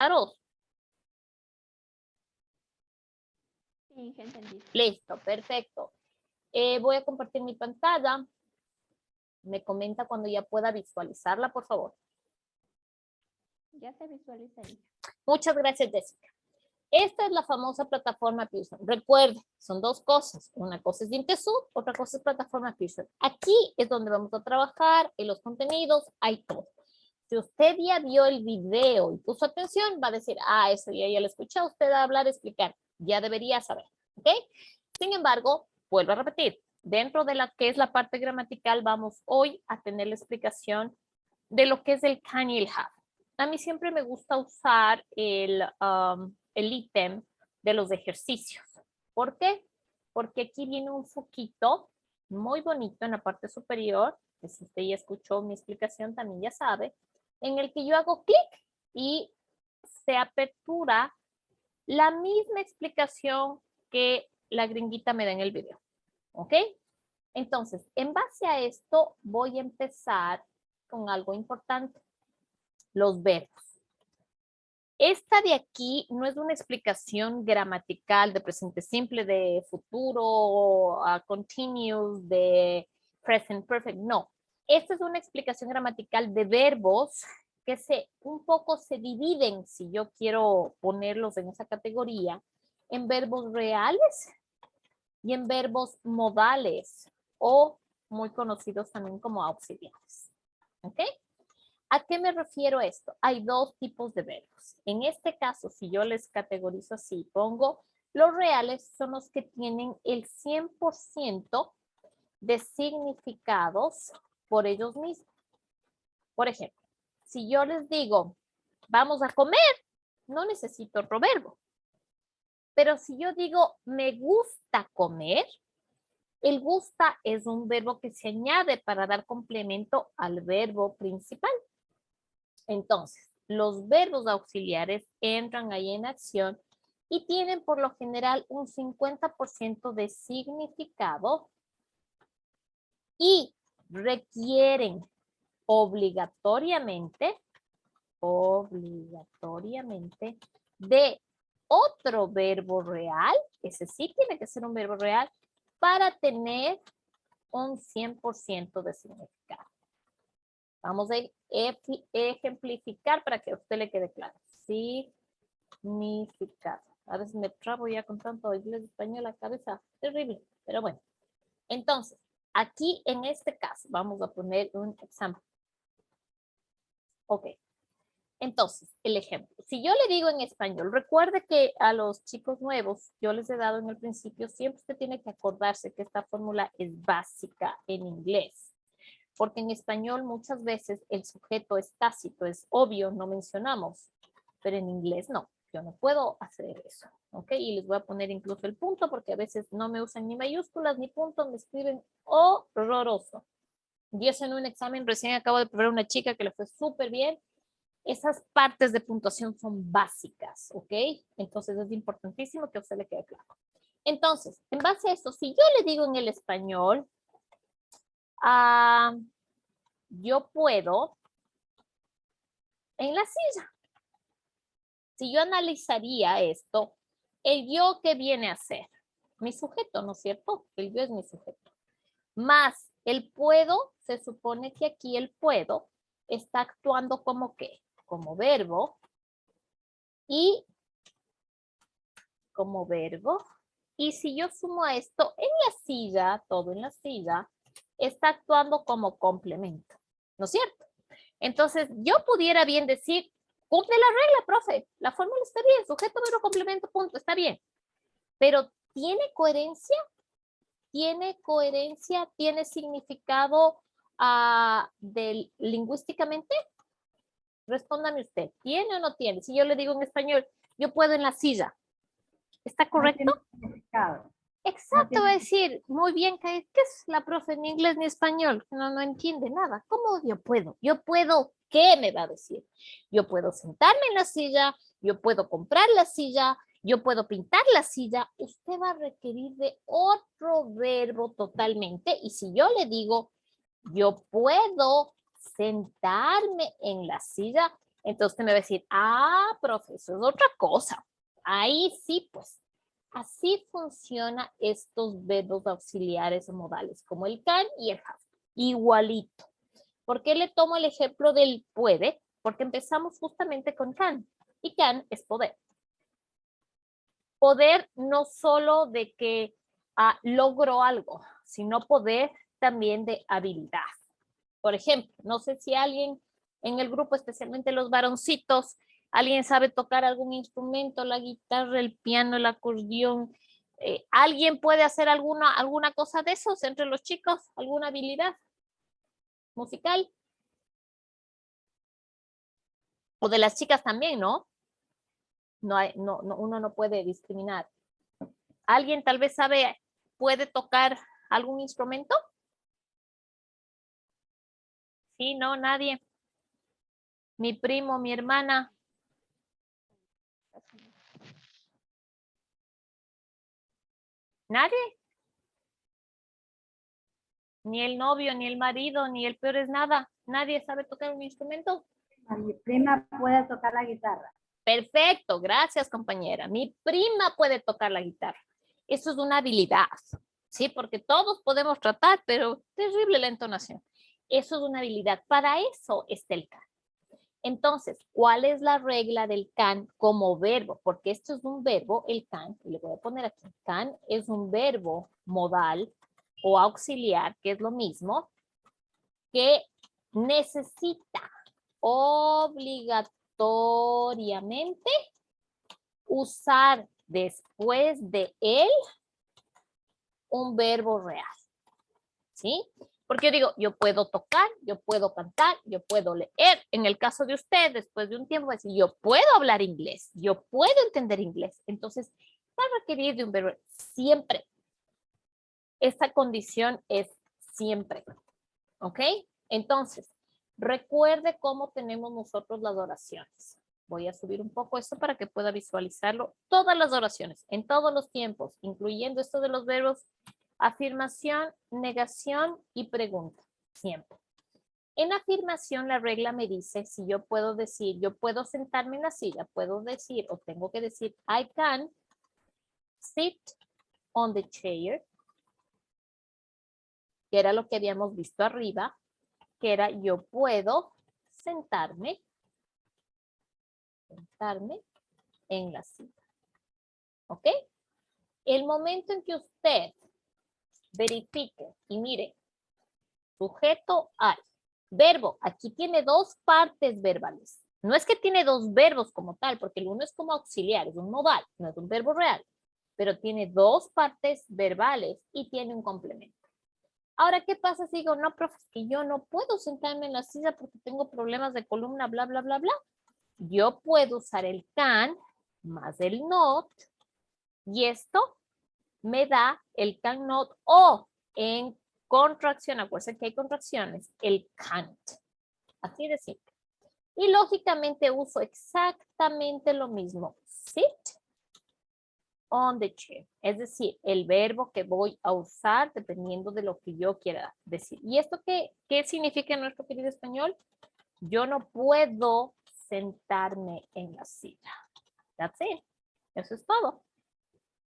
azaroso. Sí, ya entendí. Listo, perfecto. Voy a compartir mi pantalla. Me comenta cuando ya pueda visualizarla, por favor. Ya se visualiza ahí. Muchas gracias, Jessica. Esta es la famosa plataforma Pearson. Recuerden, son dos cosas. Una cosa es Dintesud, otra cosa es plataforma Pearson. Aquí es donde vamos a trabajar, en los contenidos hay todo. Si usted ya vio el video y puso atención, va a decir, ah, eso ya lo escuché a usted hablar, explicar. Ya debería saber, ¿ok? Sin embargo, vuelvo a repetir, dentro de la que es la parte gramatical, vamos hoy a tener la explicación de lo que es el can y el have. A mí siempre me gusta usar el ítem de los ejercicios. ¿Por qué? Porque aquí viene un foquito muy bonito en la parte superior, que si usted ya escuchó mi explicación también ya sabe, en el que yo hago clic y se apertura la misma explicación que la gringuita me da en el video. ¿Ok? Entonces, en base a esto, voy a empezar con algo importante, los verbos. Esta de aquí no es una explicación gramatical de presente simple, de futuro, continuous, de present perfect, no. Esta es una explicación gramatical de verbos que un poco se dividen, si yo quiero ponerlos en esa categoría, en verbos reales y en verbos modales o muy conocidos también como auxiliares. ¿Ok? ¿A qué me refiero esto? Hay dos tipos de verbos. En este caso, si yo les categorizo así, pongo los reales son los que tienen el 100% de significados por ellos mismos. Por ejemplo, si yo les digo, vamos a comer, no necesito otro verbo. Pero si yo digo, me gusta comer, el gusta es un verbo que se añade para dar complemento al verbo principal. Entonces, los verbos auxiliares entran ahí en acción y tienen por lo general un 50% de significado y requieren obligatoriamente de otro verbo real, ese sí tiene que ser un verbo real, para tener un 100% de significado. Vamos a ejemplificar para que a usted le quede claro. Significado. A veces me trabo ya con tanto inglés y español, la cabeza terrible, pero bueno. Entonces, aquí en este caso, vamos a poner un ejemplo. Ok. Entonces, el ejemplo. Si yo le digo en español, recuerde que a los chicos nuevos, yo les he dado en el principio, siempre usted tiene que acordarse que esta fórmula es básica en inglés. Porque en español muchas veces el sujeto es tácito, es obvio, no mencionamos, pero en inglés no, yo no puedo hacer eso, ¿ok? Y les voy a poner incluso el punto porque a veces no me usan ni mayúsculas ni puntos, me escriben horroroso. Y eso en un examen, recién acabo de probar una chica que le fue súper bien. Esas partes de puntuación son básicas, ¿ok? Entonces es importantísimo que a usted le quede claro. Entonces, en base a esto, si yo le digo en el español, yo puedo en la silla. Si yo analizaría esto, el yo, ¿qué viene a ser? Mi sujeto, ¿no es cierto? El yo es mi sujeto. Más el puedo, se supone que aquí el puedo está actuando como ¿qué? Como verbo. Y como verbo. Y si yo sumo a esto en la silla, todo en la silla, está actuando como complemento, ¿no es cierto? Entonces, yo pudiera bien decir, cumple la regla, profe, la fórmula está bien, sujeto, verbo, complemento, punto, está bien. Pero, ¿tiene coherencia? ¿Tiene coherencia? ¿Tiene significado lingüísticamente? Respóndame usted, ¿tiene o no tiene? Si yo le digo en español, yo puedo en la silla, ¿está correcto? No tiene significado. Exacto, va a decir, muy bien, ¿qué es la profe ni inglés ni español? No entiende nada. ¿Cómo yo puedo? Yo puedo, ¿qué me va a decir? Yo puedo sentarme en la silla, yo puedo comprar la silla, yo puedo pintar la silla. Usted va a requerir de otro verbo totalmente. Y si yo le digo, yo puedo sentarme en la silla, Entonces usted me va a decir, ah, profe, eso es otra cosa. Ahí sí, pues. Así funciona estos verbos auxiliares o modales, como el can y el have. Igualito. ¿Por qué le tomo el ejemplo del puede? Porque empezamos justamente con can. Y can es poder. Poder no solo de que logro algo, sino poder también de habilidad. Por ejemplo, no sé si alguien en el grupo, especialmente los varoncitos, alguien sabe tocar algún instrumento, la guitarra, el piano, el acordeón. ¿Alguien puede hacer alguna cosa de esos entre los chicos? ¿Alguna habilidad musical? O de las chicas también, ¿no? Uno no puede discriminar. ¿Alguien tal vez puede tocar algún instrumento? Sí, no, nadie. Mi primo, mi hermana. ¿Nadie? Ni el novio, ni el marido, ni el peor es nada. ¿Nadie sabe tocar un instrumento? Mi prima puede tocar la guitarra. Perfecto, gracias compañera. Mi prima puede tocar la guitarra. Eso es una habilidad, ¿sí? Porque todos podemos tratar, pero terrible la entonación. Eso es una habilidad. Para eso está el can. Entonces, ¿cuál es la regla del can como verbo? Porque esto es un verbo, el can, y le voy a poner aquí. Can es un verbo modal o auxiliar, que es lo mismo, que necesita obligatoriamente usar después de él un verbo real. ¿Sí? Porque yo digo, yo puedo tocar, yo puedo cantar, yo puedo leer. En el caso de usted, después de un tiempo, va a decir, yo puedo hablar inglés, yo puedo entender inglés. Entonces, va a requerir de un verbo siempre. Esta condición es siempre. ¿Ok? Entonces, recuerde cómo tenemos nosotros las oraciones. Voy a subir un poco esto para que pueda visualizarlo. Todas las oraciones, en todos los tiempos, incluyendo esto de los verbos afirmación, negación y pregunta, siempre. En afirmación, la regla me dice si yo puedo decir, yo puedo sentarme en la silla, puedo decir o tengo que decir, I can sit on the chair, que era lo que habíamos visto arriba, que era yo puedo sentarme en la silla. ¿Ok? El momento en que usted verifique y mire, sujeto hay, verbo, aquí tiene dos partes verbales. No es que tiene dos verbos como tal, porque el uno es como auxiliar, es un modal, no es un verbo real, pero tiene dos partes verbales y tiene un complemento. Ahora, ¿qué pasa si digo, no, profe, es que yo no puedo sentarme en la silla porque tengo problemas de columna, bla, bla, bla, bla? Yo puedo usar el can más el not y esto me da el can not o en contracción, acuérdense que hay contracciones, el can't. Así de simple. Y lógicamente uso exactamente lo mismo. Sit on the chair. Es decir, el verbo que voy a usar dependiendo de lo que yo quiera decir. ¿Y esto qué significa en nuestro querido español? Yo no puedo sentarme en la silla. That's it. Eso es todo.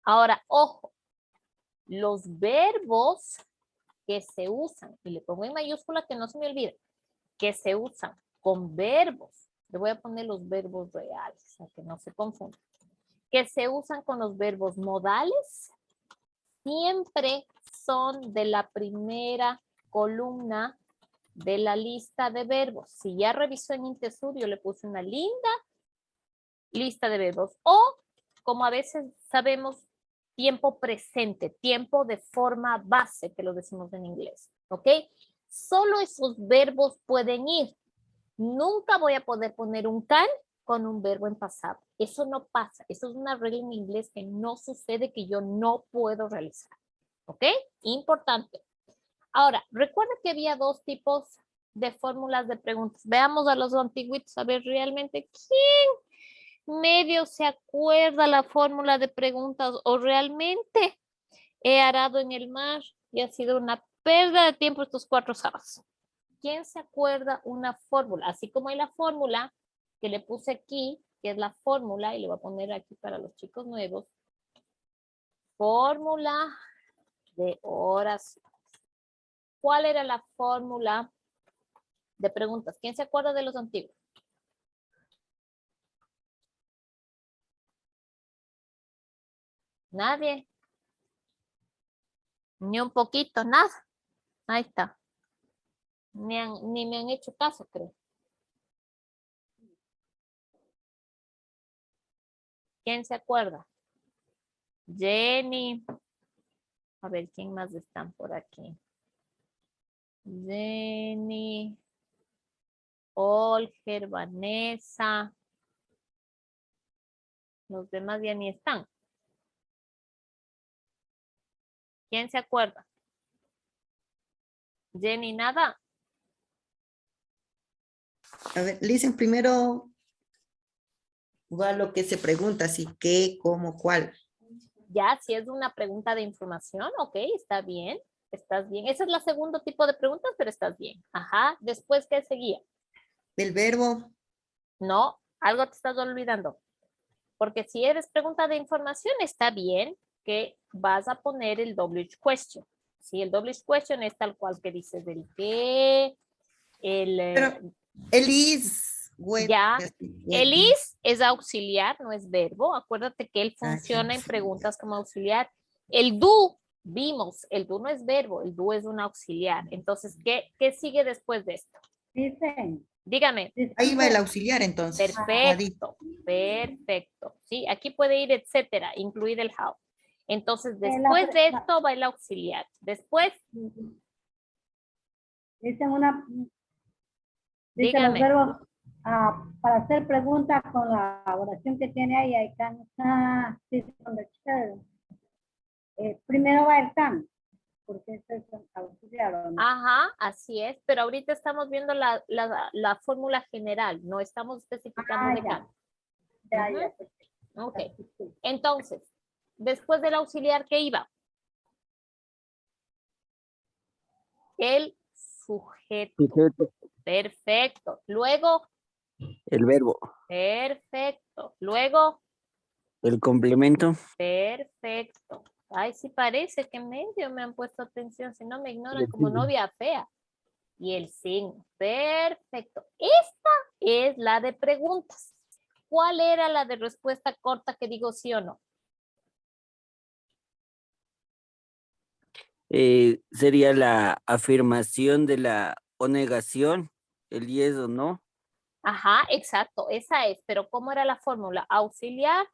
Ahora, ojo. Los verbos que se usan, y le pongo en mayúscula que no se me olvide, que se usan con verbos. Le voy a poner los verbos reales, para que no se confundan. Que se usan con los verbos modales, siempre son de la primera columna de la lista de verbos. Si ya revisó en Intesur, yo le puse una linda lista de verbos. O, como a veces sabemos, tiempo presente, tiempo de forma base, que lo decimos en inglés. ¿Ok? Solo esos verbos pueden ir. Nunca voy a poder poner un can con un verbo en pasado. Eso no pasa. Eso es una regla en inglés que no sucede, que yo no puedo realizar. ¿Ok? Importante. Ahora, recuerda que había dos tipos de fórmulas de preguntas. Veamos a los antiguitos a ver realmente quién medio se acuerda la fórmula de preguntas o realmente he arado en el mar y ha sido una pérdida de tiempo estos 4 sábados. ¿Quién se acuerda una fórmula? Así como hay la fórmula que le puse aquí, que es la fórmula, y le voy a poner aquí para los chicos nuevos. Fórmula de oración. ¿Cuál era la fórmula de preguntas? ¿Quién se acuerda de los antiguos? Nadie. Ni un poquito, nada. Ahí está. Ni me han hecho caso, creo. ¿Quién se acuerda? Jenny. A ver, ¿quién más están por aquí? Jenny. Olger, Vanessa. Los demás ya ni están. ¿Quién se acuerda? Jenny, nada. A ver, listen primero va lo que se pregunta, así qué, cómo, cuál. Ya, si es una pregunta de información, ok, está bien. Estás bien. Ese es el segundo tipo de preguntas, pero estás bien. Ajá. Después, ¿qué seguía? El verbo, No, algo te estás olvidando. Porque si eres pregunta de información, está bien que vas a poner el WH question. Sí, el WH question es tal cual que dices del qué, pero el is, web, ya. web, El is es auxiliar, no es verbo. Acuérdate que él Ah, funciona ya. en preguntas como auxiliar. El do, vimos, el do no es verbo, el do es un auxiliar. Entonces, ¿qué sigue después de esto? Dicen. Dígame. Ahí va el auxiliar entonces. Perfecto, perfecto. Sí, aquí puede ir etcétera, incluir el how. Entonces, después de esto va el auxiliar. Después, Dicen los dígame. verbos para hacer preguntas con la oración que tiene ahí. I can, sit on the chair. Primero va el can, porque este es auxiliar, ¿o no? Ajá, así es, pero ahorita estamos viendo la fórmula general, no estamos especificando de ya. cada. Ya, Ujú. ya. Perfecto. Ok, entonces, después del auxiliar, ¿qué iba? El sujeto. Sujeto, Perfecto. Luego, el verbo, perfecto. Luego, el complemento, perfecto. Ay, sí parece que medio me han puesto atención, si no me ignoran el como signo. novia fea. Y el signo. Perfecto. Esta es la de preguntas. ¿Cuál era la de respuesta corta que digo sí o no? Sería la afirmación de la o negación, el yes o no, Ajá, exacto, esa es. Pero ¿cómo era la fórmula? Auxiliar,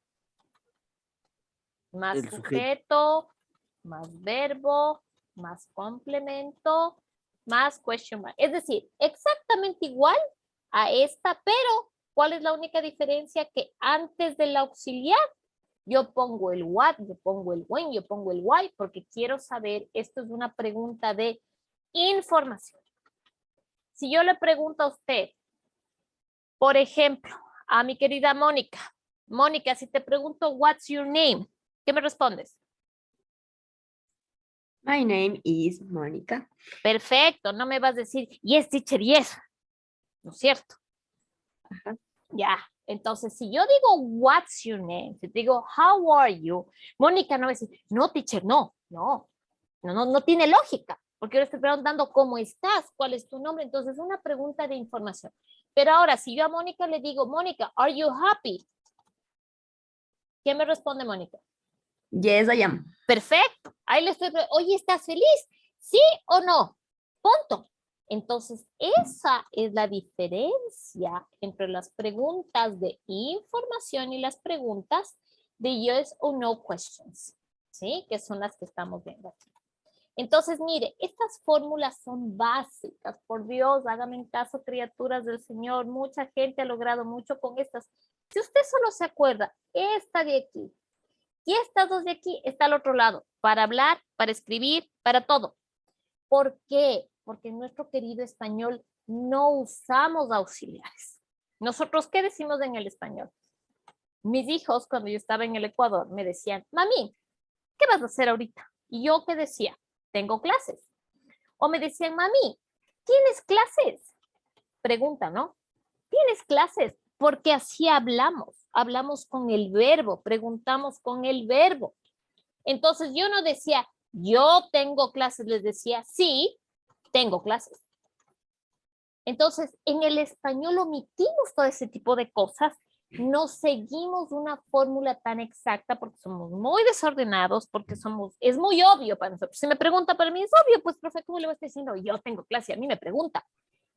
más el sujeto. sujeto, más verbo, más complemento, más question mark. Es decir, exactamente igual a esta, pero ¿cuál es la única diferencia? Que antes del auxiliar yo pongo el what, yo pongo el when, yo pongo el why, porque quiero saber, esto es una pregunta de información. Si yo le pregunto a usted, por ejemplo, a mi querida Mónica, Mónica, si te pregunto, what's your name? ¿Qué me respondes? My name is Mónica. Perfecto, no me vas a decir, yes, teacher, yes. ¿No es cierto? Ajá. Ya, entonces si yo digo, what's your name? Si digo, how are you? Mónica no va a decir, no, teacher, no tiene lógica, porque yo le estoy preguntando cómo estás, cuál es tu nombre, entonces es una pregunta de información. Pero ahora, si yo a Mónica le digo, Mónica, are you happy? ¿Qué me responde Mónica? Yes, I am. Perfecto. Ahí le estoy preguntando, oye, ¿estás feliz? ¿Sí o no? Punto. Entonces, esa es la diferencia entre las preguntas de información y las preguntas de yes o no questions, ¿sí? Que son las que estamos viendo aquí. Entonces, mire, estas fórmulas son básicas. Por Dios, háganme caso, criaturas del Señor. Mucha gente ha logrado mucho con estas. Si usted solo se acuerda, esta de aquí y estas dos de aquí, está al otro lado, para hablar, para escribir, para todo. ¿Por qué? Porque en nuestro querido español no usamos auxiliares. Nosotros, ¿qué decimos en el español? Mis hijos, cuando yo estaba en el Ecuador, me decían, mami, ¿qué vas a hacer ahorita? Y yo, ¿qué decía? Tengo clases. O me decían, mami, ¿tienes clases? Pregunta, ¿no? ¿Tienes clases? Porque así hablamos. Hablamos con el verbo, preguntamos con el verbo. Entonces yo no decía, yo tengo clases, les decía, sí, tengo clases. Entonces, en el español omitimos todo ese tipo de cosas. No seguimos una fórmula tan exacta porque somos muy desordenados, porque es muy obvio para nosotros. Si me pregunta, para mí es obvio, pues, profe, ¿cómo le voy a estar diciendo? Yo tengo clase, a mí me pregunta.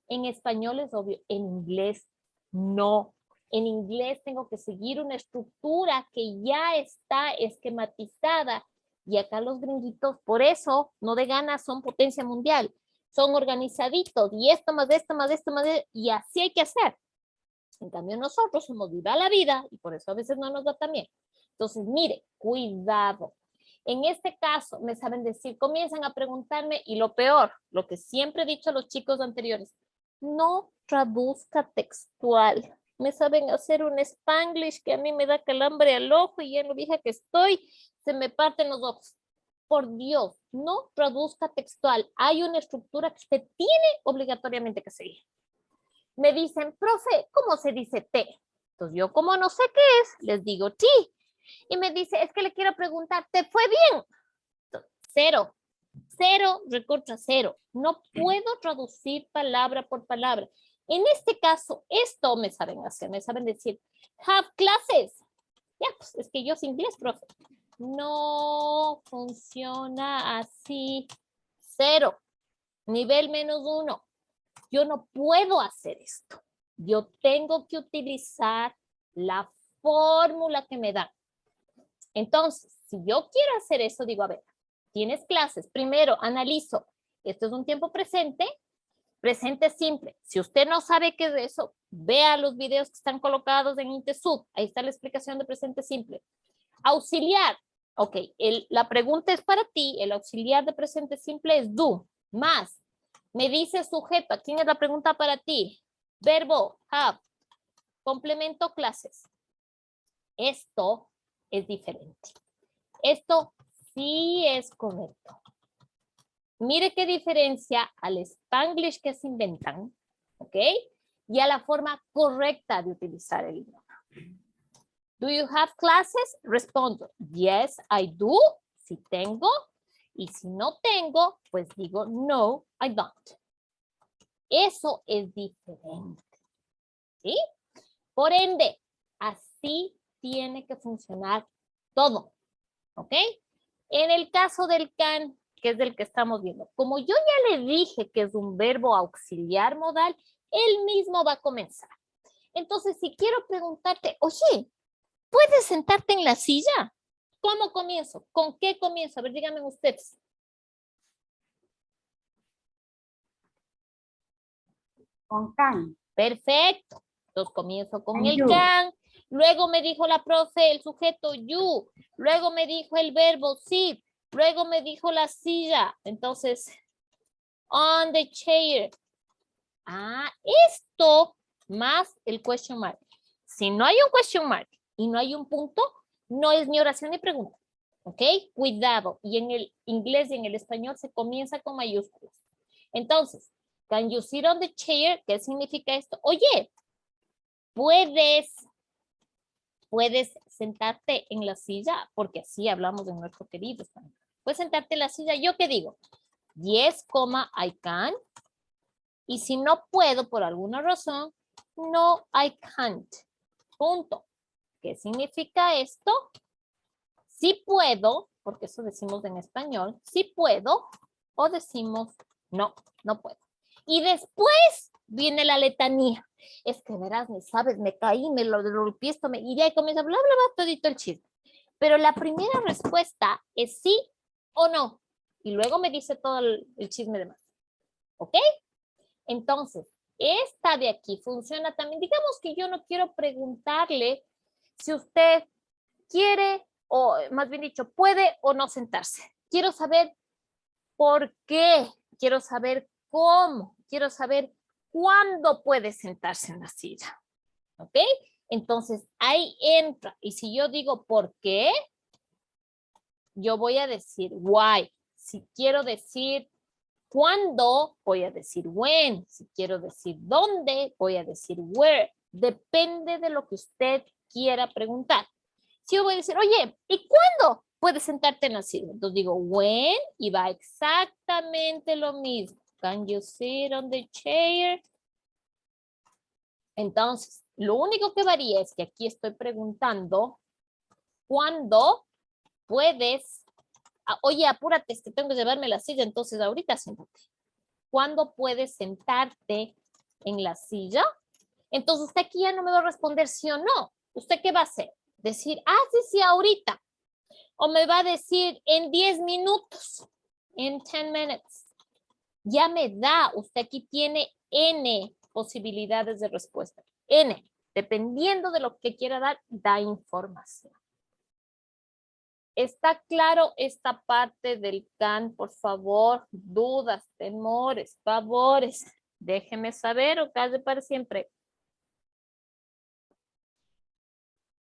En español es obvio, en inglés no. En inglés tengo que seguir una estructura que ya está esquematizada. Y acá los gringuitos, por eso, no de ganas, son potencia mundial. Son organizaditos, y esto más esto, más esto, más esto, y así hay que hacer. En cambio, nosotros somos viva la vida, y por eso a veces no nos da tan bien. Entonces, mire, cuidado. En este caso, me saben decir, comienzan a preguntarme, y lo peor, lo que siempre he dicho a los chicos anteriores, no traduzca textual. Me saben hacer un Spanglish que a mí me da calambre al ojo, y ya en lo vieja que estoy, se me parten los ojos. Por Dios, no traduzca textual. Hay una estructura que usted tiene obligatoriamente que seguir. Me dicen, profe, ¿cómo se dice té? Entonces yo, como no sé qué es, les digo ti. Y me dice, es que le quiero preguntar, ¿te fue bien? Entonces, cero, recontra cero. No puedo traducir palabra por palabra. En este caso, esto me saben hacer, me saben decir, have classes. Ya, pues es que yo sé inglés, profe. No funciona así. Cero. Nivel -1. Yo no puedo hacer esto. Yo tengo que utilizar la fórmula que me dan. Entonces, si yo quiero hacer eso, digo, a ver, tienes clases. Primero, analizo. Esto es un tiempo presente. Presente simple. Si usted no sabe qué es eso, vea los videos que están colocados en Intesub. Ahí está la explicación de presente simple. Auxiliar. Ok, la pregunta es para ti. El auxiliar de presente simple es do. Más. Me dice sujeto. ¿Quién es la pregunta para ti? Verbo, have. Complemento, clases. Esto es diferente. Esto sí es correcto. Mire qué diferencia al Spanglish que se inventan, ¿ok? Y a la forma correcta de utilizar el idioma. Do you have classes? Respondo, yes, I do. Si tengo. Y si no tengo, pues digo, no, I don't. Eso es diferente. ¿Sí? Por ende, así tiene que funcionar todo. ¿Ok? En el caso del can, que es del que estamos viendo, como yo ya le dije que es un verbo auxiliar modal, él mismo va a comenzar. Entonces, si quiero preguntarte, oye, ¿puedes sentarte en la silla? ¿Cómo comienzo? ¿Con qué comienzo? A ver, díganme ustedes. Con can. Perfecto. Entonces comienzo con el You. can. Luego me dijo la profe el sujeto you. Luego me dijo el verbo sit. Luego me dijo la silla. Entonces, on the chair. Ah, esto más el question mark. Si no hay un question mark y no hay un punto, no es ni oración ni pregunta. ¿Ok? Cuidado. Y en el inglés y en el español se comienza con mayúsculas. Entonces, can you sit on the chair? ¿Qué significa esto? Oye, puedes sentarte en la silla, porque así hablamos de nuestro querido español. Puedes sentarte en la silla. ¿Yo qué digo? Yes, I can. Y si no puedo por alguna razón, no, I can't. Punto. ¿Qué significa esto? Sí puedo, porque eso decimos en español, sí puedo, o decimos no, no puedo. Y después viene la letanía. Es que verás, ni sabes, me caí, me lo rompí esto, y ya comienza bla, bla, bla, todito el chisme. Pero la primera respuesta es sí o no. Y luego me dice todo el chisme de más. ¿Ok? Entonces, esta de aquí funciona también. Digamos que yo no quiero preguntarle si usted quiere, o más bien dicho, puede o no sentarse. Quiero saber por qué. Quiero saber cómo. Quiero saber cuándo puede sentarse en la silla. ¿Ok? Entonces, ahí entra. Y si yo digo por qué, yo voy a decir why. Si quiero decir cuándo, voy a decir when. Si quiero decir dónde, voy a decir where. Depende de lo que usted quiera preguntar. Si yo voy a decir, oye, ¿y cuándo puedes sentarte en la silla? Entonces digo, when, y va exactamente lo mismo. Can you sit on the chair? Entonces, lo único que varía es que aquí estoy preguntando, ¿cuándo puedes? Oye, apúrate, es que tengo que llevarme la silla, entonces ahorita siéntate. ¿Cuándo puedes sentarte en la silla? Entonces usted aquí ya no me va a responder sí o no. ¿Usted qué va a hacer? Decir, sí, ahorita. O me va a decir en 10 minutos, en 10 minutes. Ya me da, usted aquí tiene N posibilidades de respuesta. N, dependiendo de lo que quiera dar, da información. ¿Está claro esta parte del CAN? Por favor, dudas, temores, favores. Déjeme saber o calle para siempre.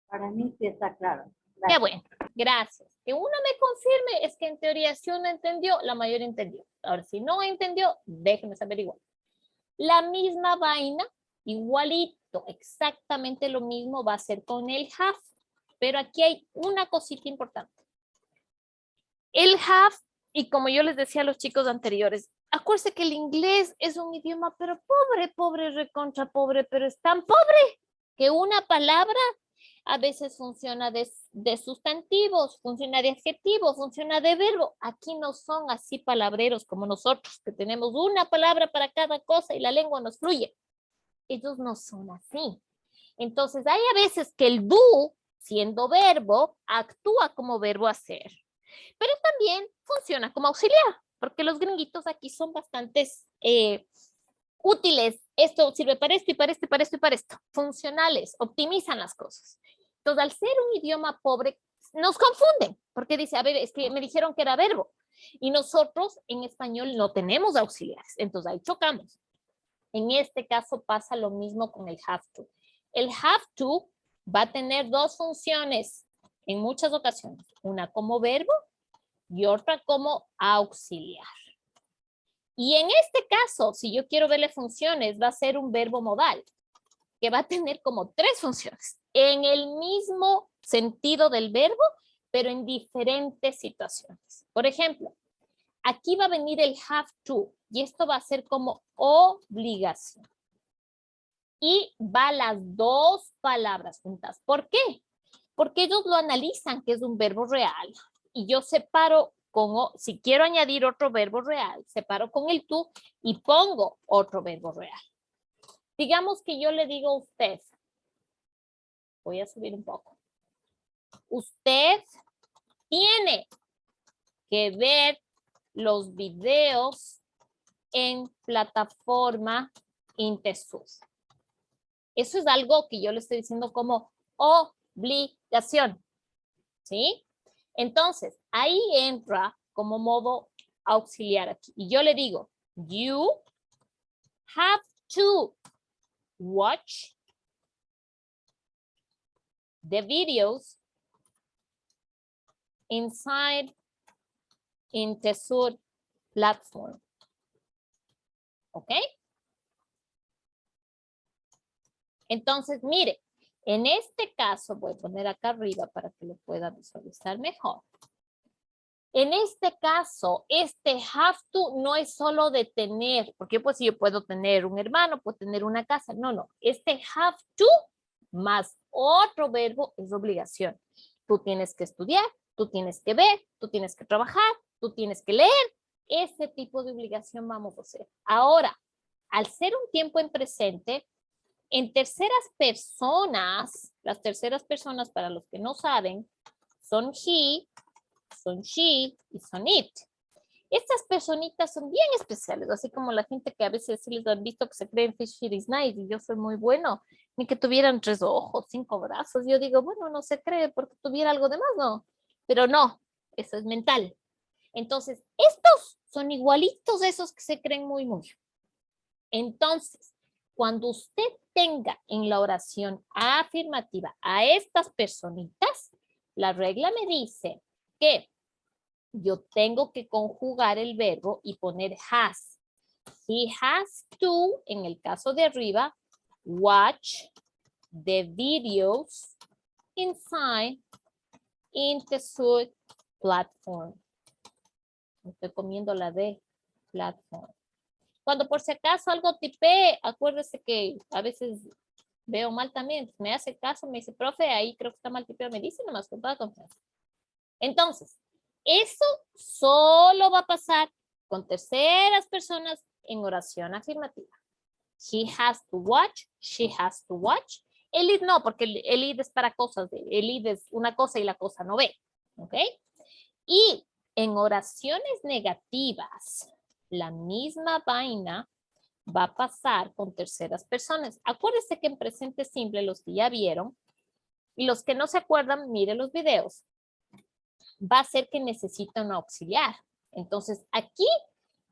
Para mí sí está claro. Qué Gracias. bueno, gracias. Que uno me confirme es que en teoría si uno entendió, la mayoría entendió. Ahora, si no entendió, déjeme saber igual. La misma vaina, igualito, exactamente lo mismo va a ser con el have. Pero aquí hay una cosita importante. El have, y como yo les decía a los chicos anteriores, acuérdense que el inglés es un idioma, pero pobre, recontra pobre, pero es tan pobre que una palabra a veces funciona de sustantivos, funciona de adjetivo, funciona de verbo. Aquí no son así palabreros como nosotros, que tenemos una palabra para cada cosa y la lengua nos fluye. Ellos no son así. Entonces hay a veces que el do, siendo verbo, actúa como verbo hacer. Pero también funciona como auxiliar, porque los gringuitos aquí son bastantes útiles. Esto sirve para esto y para esto y para esto y para esto. Funcionales, optimizan las cosas. Entonces, al ser un idioma pobre, nos confunden, porque dice, a ver, es que me dijeron que era verbo. Y nosotros en español no tenemos auxiliares. Entonces, ahí chocamos. En este caso pasa lo mismo con el have to. El have to va a tener dos funciones en muchas ocasiones. Una como verbo y otra como auxiliar. Y en este caso, si yo quiero verle funciones, va a ser un verbo modal, que va a tener como 3 funciones, en el mismo sentido del verbo, pero en diferentes situaciones. Por ejemplo, aquí va a venir el have to, y esto va a ser como obligación. Y va las 2 palabras juntas. ¿Por qué? Porque ellos lo analizan que es un verbo real. Y yo separo si quiero añadir otro verbo real, separo con el to y pongo otro verbo real. Digamos que yo le digo a usted, voy a subir un poco. Usted tiene que ver los videos en plataforma INTESUR. Eso es algo que yo le estoy diciendo como obligación. ¿Sí? Entonces, ahí entra como modo auxiliar aquí. Y yo le digo, you have to watch the videos inside INTESUR platform. ¿Ok? Entonces, mire, en este caso, voy a poner acá arriba para que lo pueda visualizar mejor. En este caso, este have to no es solo de tener, porque pues si yo puedo tener un hermano, puedo tener una casa. No. Este have to más otro verbo es obligación. Tú tienes que estudiar, tú tienes que ver, tú tienes que trabajar, tú tienes que leer. Ese tipo de obligación vamos a hacer. Ahora, al ser un tiempo en presente, en terceras personas, las terceras personas, para los que no saben, son he, son she y son it. Estas personitas son bien especiales, así como la gente que a veces sí les han visto que se creen fish it is nice y yo soy muy bueno, ni que tuvieran 3 ojos, 5 brazos. Yo digo, bueno, no se cree porque tuviera algo de más, no. Pero no, eso es mental. Entonces, estos son igualitos a esos que se creen muy. Entonces, cuando usted tenga en la oración afirmativa a estas personitas, la regla me dice que yo tengo que conjugar el verbo y poner has. He has to, en el caso de arriba, watch the videos inside InteSud platform. Estoy comiendo la D, platform. Cuando por si acaso algo tipé, acuérdese que a veces veo mal también. Me hace caso, me dice, profe, ahí creo que está mal tipeado. Me dice nomás con toda confianza. Entonces, eso solo va a pasar con terceras personas en oración afirmativa. He has to watch, she has to watch. El id no, porque el id es para cosas. El id es una cosa y la cosa no ve. ¿Ok? Y en oraciones negativas, la misma vaina va a pasar con terceras personas. Acuérdense que en presente simple, los que ya vieron, y los que no se acuerdan, miren los videos. Va a ser que necesita un auxiliar. Entonces, aquí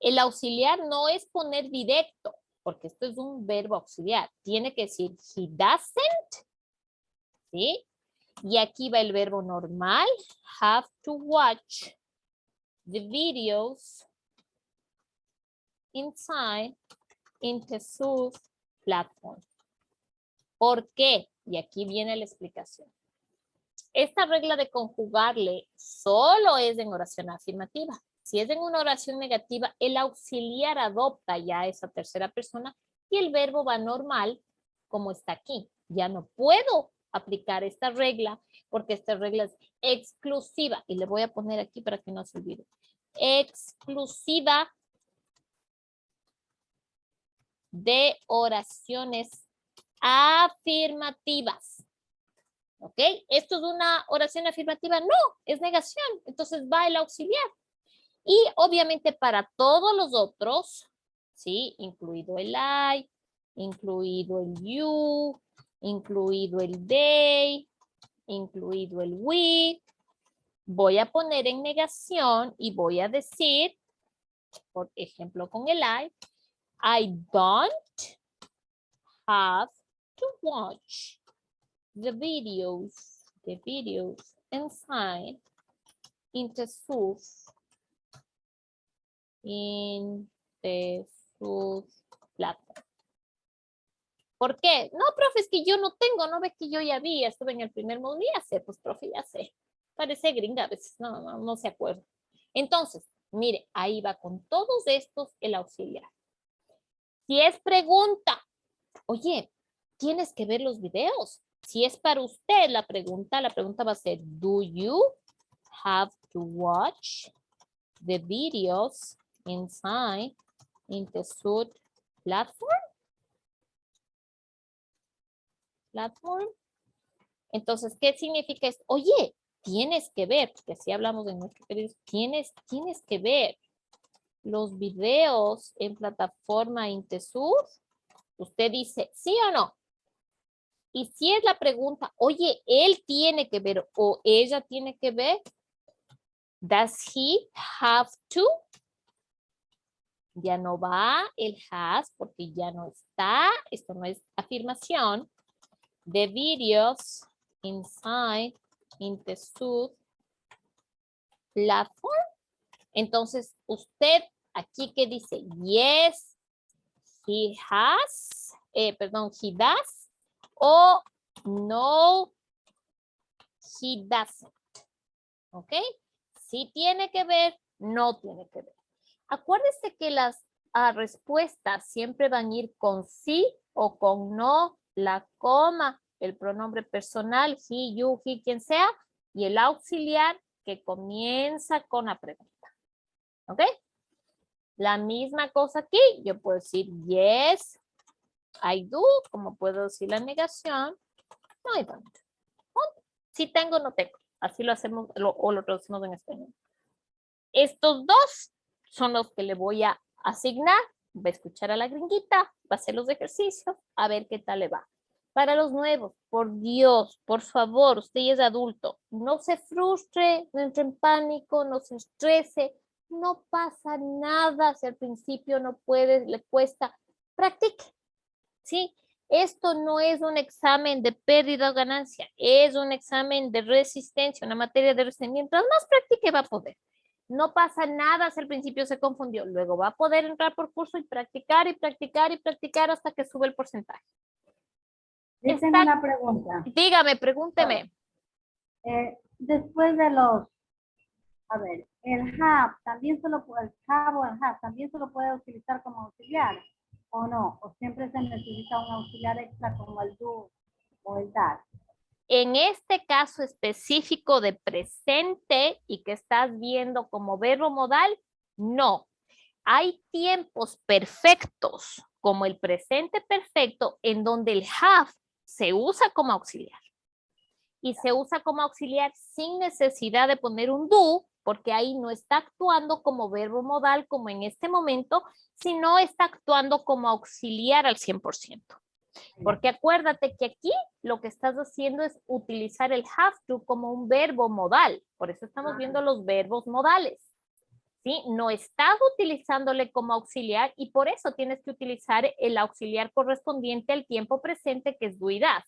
el auxiliar no es poner directo, porque esto es un verbo auxiliar. Tiene que decir he doesn't, ¿sí? Y aquí va el verbo normal, have to watch the videos inside InteSud platform. ¿Por qué? Y aquí viene la explicación. Esta regla de conjugarle solo es en oración afirmativa. Si es en una oración negativa, el auxiliar adopta ya esa tercera persona y el verbo va normal como está aquí. Ya no puedo aplicar esta regla porque esta regla es exclusiva. Y le voy a poner aquí para que no se olvide. Exclusiva de oraciones afirmativas. ¿Ok? ¿Esto es una oración afirmativa? No, es negación. Entonces va el auxiliar. Y obviamente para todos los otros, ¿sí? Incluido el I, incluido el you, incluido el they, incluido el we, voy a poner en negación y voy a decir, por ejemplo con el I don't have to watch the videos inside InteSud platform. ¿Por qué? No, profe, es que yo no tengo, no ves que yo ya vi, estuve en el primer módulo, ya sé, pues profe, ya sé. Parece gringa a veces, no se acuerda. Entonces, mire, ahí va con todos estos el auxiliar. Si es pregunta, oye, tienes que ver los videos. Si es para usted la pregunta va a ser, do you have to watch the videos inside InteSud platform? Entonces, ¿qué significa esto? Oye, tienes que ver, porque así hablamos en nuestro periodo, tienes que ver los videos en plataforma InteSud. Usted dice, ¿sí o no? Y si es la pregunta, oye, él tiene que ver o ella tiene que ver, does he have to? Ya no va el has porque ya no está. Esto no es afirmación. The videos inside InteSud platform. Entonces, usted aquí que dice, yes, he has, he does, o no, he doesn't. ¿Ok? Sí tiene que ver, no tiene que ver. Acuérdese que las respuestas siempre van a ir con sí o con no, la coma, el pronombre personal, he, you, he, quien sea, y el auxiliar que comienza con la pregunta. ¿Ok? La misma cosa aquí, yo puedo decir yes, I do, como puedo decir la negación, no I don't. Si tengo, no tengo. Así lo hacemos o lo traducimos en español. Estos dos son los que le voy a asignar. Va a escuchar a la gringuita, va a hacer los ejercicios, a ver qué tal le va. Para los nuevos, por Dios, por favor, usted ya es adulto, no se frustre, no entre en pánico, no se estrese, no pasa nada si al principio no puede, le cuesta, practique, ¿sí? Esto no es un examen de pérdida o ganancia, es un examen de resistencia, una materia de resistencia. Mientras más practique va a poder. No pasa nada si al principio se confundió. Luego va a poder entrar por curso y practicar y practicar y practicar hasta que sube el porcentaje. Dicen Está- una pregunta. Dígame, pregúnteme. Después de los, a ver, el have también solo puede, el have o el have también solo puede utilizar como auxiliar, o no, o siempre se necesita un auxiliar extra como el do o el that. En este caso específico de presente y que estás viendo como verbo modal, no. Hay tiempos perfectos, como el presente perfecto, en donde el have se usa como auxiliar. Y se usa como auxiliar sin necesidad de poner un do, porque ahí no está actuando como verbo modal como en este momento, sino está actuando como auxiliar al 100%. Porque acuérdate que aquí lo que estás haciendo es utilizar el have to como un verbo modal. Por eso estamos viendo los verbos modales. ¿Sí? No estás utilizándole como auxiliar y por eso tienes que utilizar el auxiliar correspondiente al tiempo presente, que es do y das.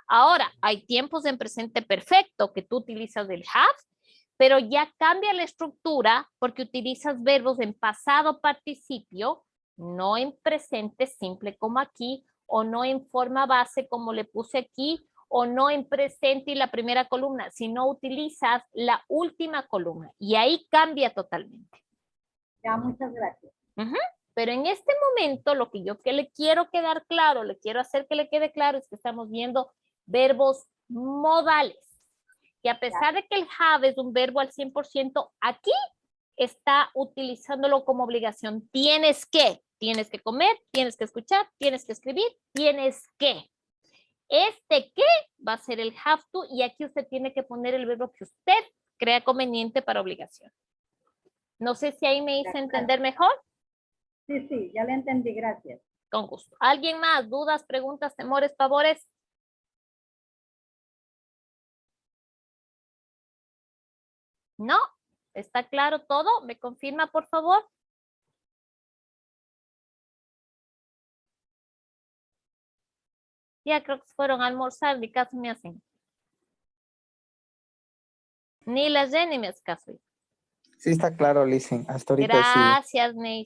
Ahora, hay tiempos en presente perfecto que tú utilizas el have, pero ya cambia la estructura porque utilizas verbos en pasado participio, no en presente simple como aquí, o no en forma base como le puse aquí, o no en presente y la primera columna, sino utilizas la última columna y ahí cambia totalmente. Ya, muchas gracias. Pero en este momento lo que yo que le quiero quedar claro, le quiero hacer que le quede claro es que estamos viendo verbos modales. Que a pesar de que el have es un verbo al 100%, aquí está utilizándolo como obligación. Tienes que comer, tienes que escuchar, tienes que escribir, tienes que. Este que va a ser el have to y aquí usted tiene que poner el verbo que usted crea conveniente para obligación. No sé si ahí me hice entender mejor. Sí, sí, ya le entendí, gracias. Con gusto. ¿Alguien más? ¿Dudas, preguntas, temores, pavores? ¿No? ¿Está claro todo? ¿Me confirma, por favor? Ya creo que fueron a almorzar, ni caso me hacen. Ni la Jenny me hace caso. Sí, está claro, Listen. Hasta ahorita sí. Gracias, Ney.